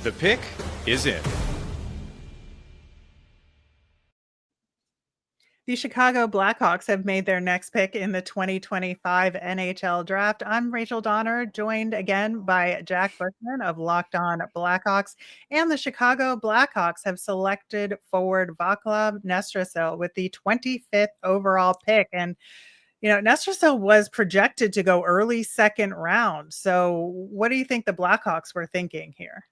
The pick is in. The Chicago Blackhawks have made their next pick in the 2025 NHL Draft. I'm Rachel Donner, joined again by Jack Bushman of Locked On Blackhawks. And the Chicago Blackhawks have selected forward Vaclav Nestrasil with the 25th overall pick. And, Nestrasil was projected to go early second round. So what do you think the Blackhawks were thinking here?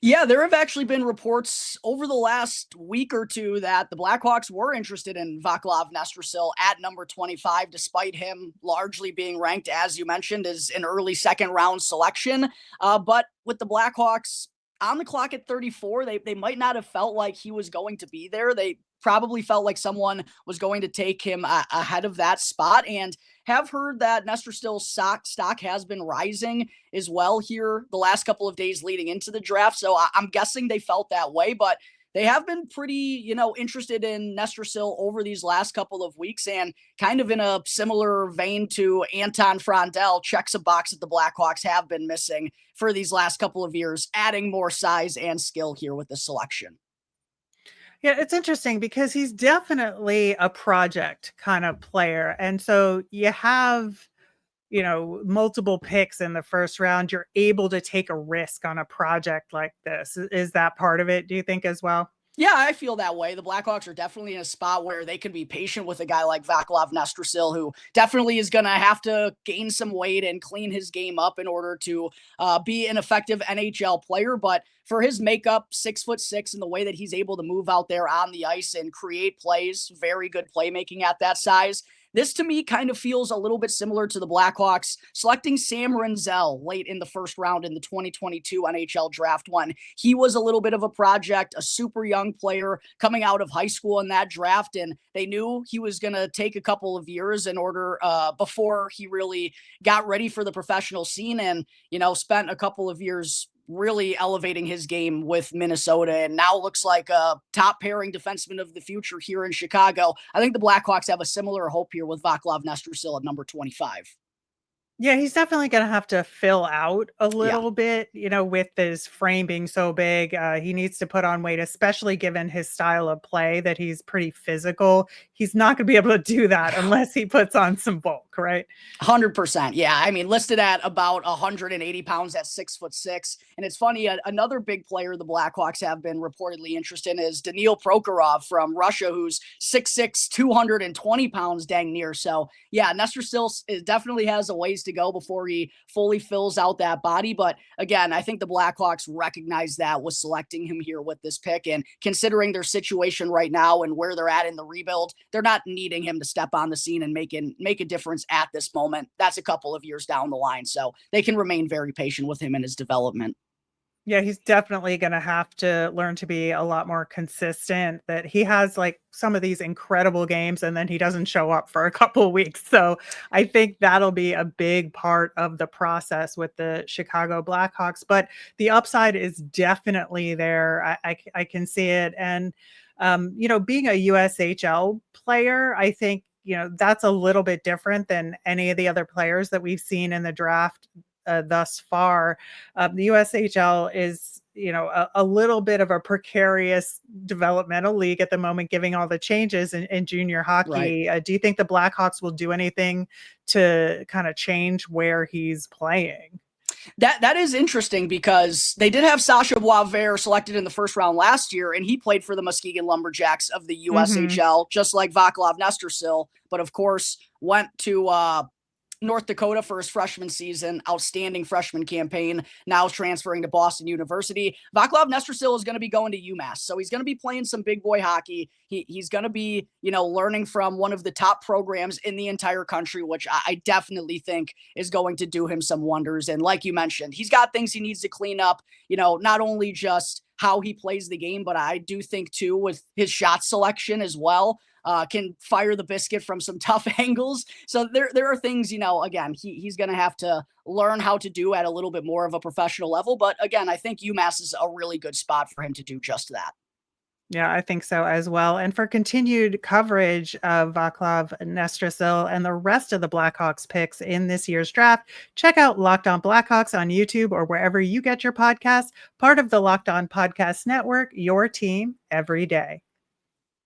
Yeah, there have actually been reports over the last week or two that the Blackhawks were interested in Vaclav Nestrasil at number 25, despite him largely being ranked, as you mentioned, as an early second round selection. But with the Blackhawks on the clock at 34, they might not have felt like he was going to be there. They probably felt like someone was going to take him ahead of that spot, and have heard that Nestrasil's stock has been rising as well here the last couple of days leading into the draft. So I'm guessing they felt that way, but they have been pretty, interested in Nestrasil over these last couple of weeks, and kind of in a similar vein to Anton Frondell, checks a box that the Blackhawks have been missing for these last couple of years, adding more size and skill here with the selection. Yeah, it's interesting because he's definitely a project kind of player. And so you have, multiple picks in the first round. You're able to take a risk on a project like this. Is that part of it, do you think, as well? Yeah, I feel that way. The Blackhawks are definitely in a spot where they can be patient with a guy like Vaclav Nestrasil, who definitely is going to have to gain some weight and clean his game up in order to be an effective NHL player. But for his makeup, 6'6", and the way that he's able to move out there on the ice and create plays, very good playmaking at that size. This, to me, kind of feels a little bit similar to the Blackhawks selecting Sam Renzel late in the first round in the 2022 NHL Draft, when he was a little bit of a project, a super young player coming out of high school in that draft, and they knew he was going to take a couple of years in order before he really got ready for the professional scene, and spent a couple of years really elevating his game with Minnesota, and now looks like a top pairing defenseman of the future here in Chicago. I think the Blackhawks have a similar hope here with Vaclav Nestrasil at number 25. Yeah, he's definitely going to have to fill out a Yeah. little bit, with his frame being so big. He needs to put on weight, especially given his style of play that he's pretty physical. He's not going to be able to do that unless he puts on some bulk, right? 100%. Yeah. I mean, listed at about 180 pounds at 6'6". And it's funny, another big player the Blackhawks have been reportedly interested in is Daniil Prokhorov from Russia, who's 6'6", 220 pounds dang near. So yeah, Nestrasil definitely has a ways to go before he fully fills out that body. But again, I think the Blackhawks recognize that with selecting him here with this pick, and considering their situation right now and where they're at in the rebuild, they're not needing him to step on the scene and make a difference at this moment. That's a couple of years down the line. So they can remain very patient with him in his development. Yeah, he's definitely going to have to learn to be a lot more consistent. That he has like some of these incredible games and then he doesn't show up for a couple of weeks. So I think that'll be a big part of the process with the Chicago Blackhawks. But the upside is definitely there. I can see it. And, being a USHL player, I think, that's a little bit different than any of the other players that we've seen in the draft thus far. The USHL is, a little bit of a precarious developmental league at the moment, giving all the changes in junior hockey. Right. Do you think the Blackhawks will do anything to kind of change where he's playing? That is interesting because they did have Sasha Boisvert selected in the first round last year, and he played for the Muskegon Lumberjacks of the USHL, just like Vaclav Nestrasil, but of course went to North Dakota for his freshman season, outstanding freshman campaign, now transferring to Boston University. Vaclav Nestrasil is going to be going to UMass, so he's going to be playing some big boy hockey. He's going to be, learning from one of the top programs in the entire country, which I definitely think is going to do him some wonders. And like you mentioned, he's got things he needs to clean up, not only just how he plays the game, but I do think too with his shot selection as well. Can fire the biscuit from some tough angles. So there are things, again, he's going to have to learn how to do at a little bit more of a professional level. But again, I think UMass is a really good spot for him to do just that. Yeah, I think so as well. And for continued coverage of Vaclav Nestrasil and the rest of the Blackhawks picks in this year's draft, check out Locked On Blackhawks on YouTube or wherever you get your podcasts, part of the Locked On Podcast Network, your team every day.